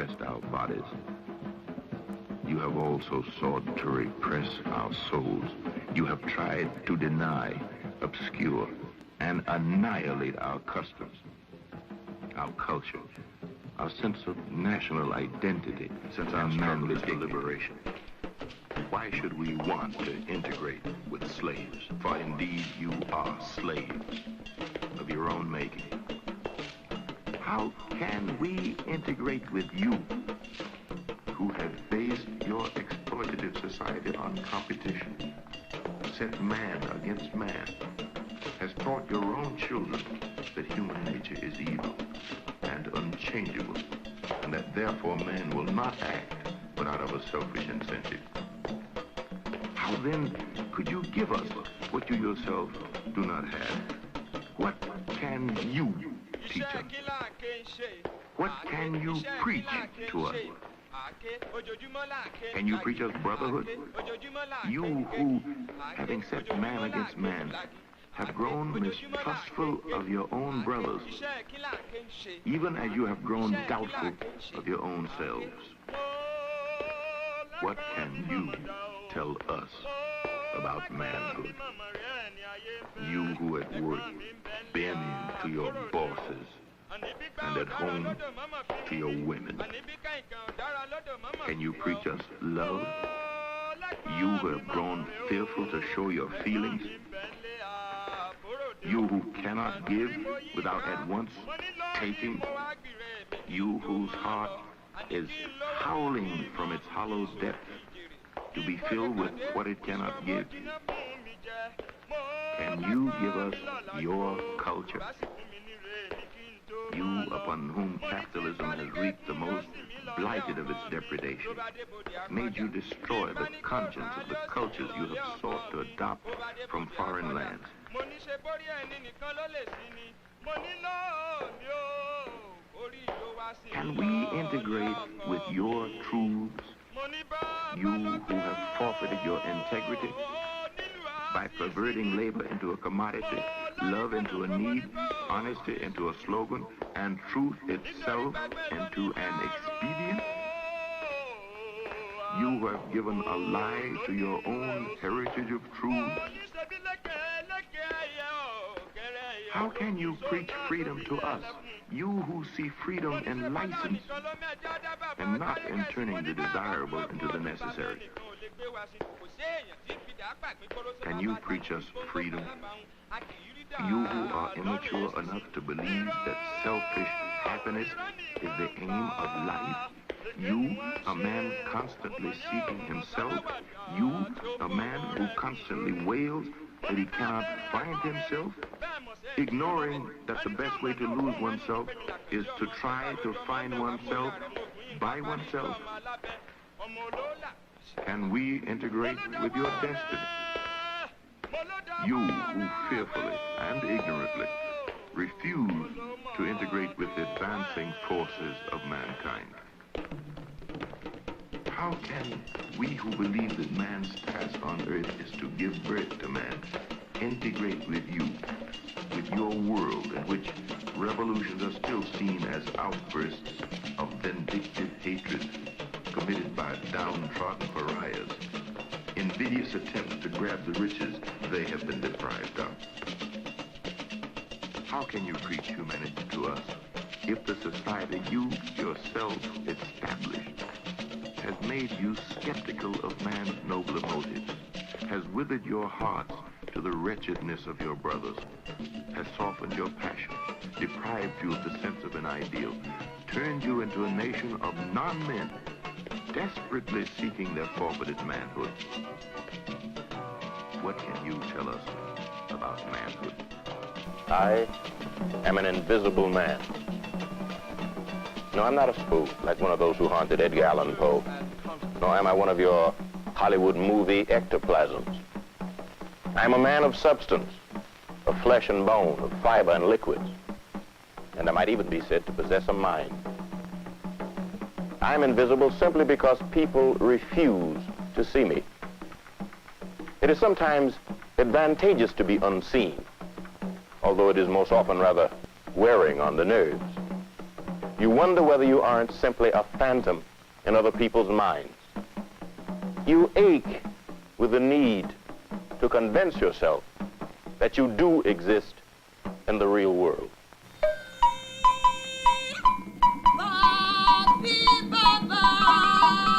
repressed our bodies, you have also sought to repress our souls. You have tried to deny, obscure, and annihilate our customs, our culture, our sense of national identity, since our manly deliberation. Why should we want to integrate with slaves? For indeed you are slaves of your own making. How can we integrate with you, who have based your exploitative society on competition, set man against man, has taught your own children that human nature is evil and unchangeable, and that therefore man will not act but out of a selfish incentive? How then could you give us what you yourself do not have? What can you teach us? What can you preach to us? Can you preach us brotherhood? You who, having set man against man, have grown mistrustful of your own brothers, even as you have grown doubtful of your own selves. What can you tell us about manhood? You who at work bend to your bosses and at home to your women. Can you preach us love? You who have grown fearful to show your feelings. You who cannot give without at once taking. You whose heart is howling from its hollow depths to be filled with what it cannot give. Can you give us your culture? You upon whom capitalism has reaped the most blighted of its depredation, made you destroy the conscience of the cultures you have sought to adopt from foreign lands. Can we integrate with your truths, you who have forfeited your integrity by perverting labor into a commodity, love into a need, honesty into a slogan, and truth itself into an expedient? You who have given a lie to your own heritage of truth. How can you preach freedom to us, you who see freedom in license and not in turning the desirable into the necessary? Can you preach us freedom, you who are immature enough to believe that selfish happiness is the aim of life? You, a man constantly seeking himself. You, a man who constantly wails that he cannot find himself, ignoring that the best way to lose oneself is to try to find oneself by oneself. Can we integrate with your destiny? You who fearfully and ignorantly refuse to integrate with the advancing forces of mankind. How can we who believe that man's task on earth is to give birth to man integrate with you, with your world in which revolutions are still seen as outbursts of vindictive hatred committed by downtrodden pariahs, invidious attempts to grab the riches they have been deprived of? How can you preach humanity to us if the society you yourself established has made you skeptical of man's nobler motives, has withered your hearts to the wretchedness of your brothers, has softened your passion, deprived you of the sense of an ideal, turned you into a nation of non-men, desperately seeking their forfeited manhood? What can you tell us about manhood? I am an invisible man. No, I'm not a spook like one of those who haunted Edgar Allan Poe. Nor am I one of your Hollywood movie ectoplasms. I'm a man of substance, of flesh and bone, of fiber and liquids. And I might even be said to possess a mind. I'm invisible simply because people refuse to see me. It is sometimes advantageous to be unseen, although it is most often rather wearing on the nerves. You wonder whether you aren't simply a phantom in other people's minds. You ache with the need to convince yourself that you do exist in the real world. Bye, bye, bye.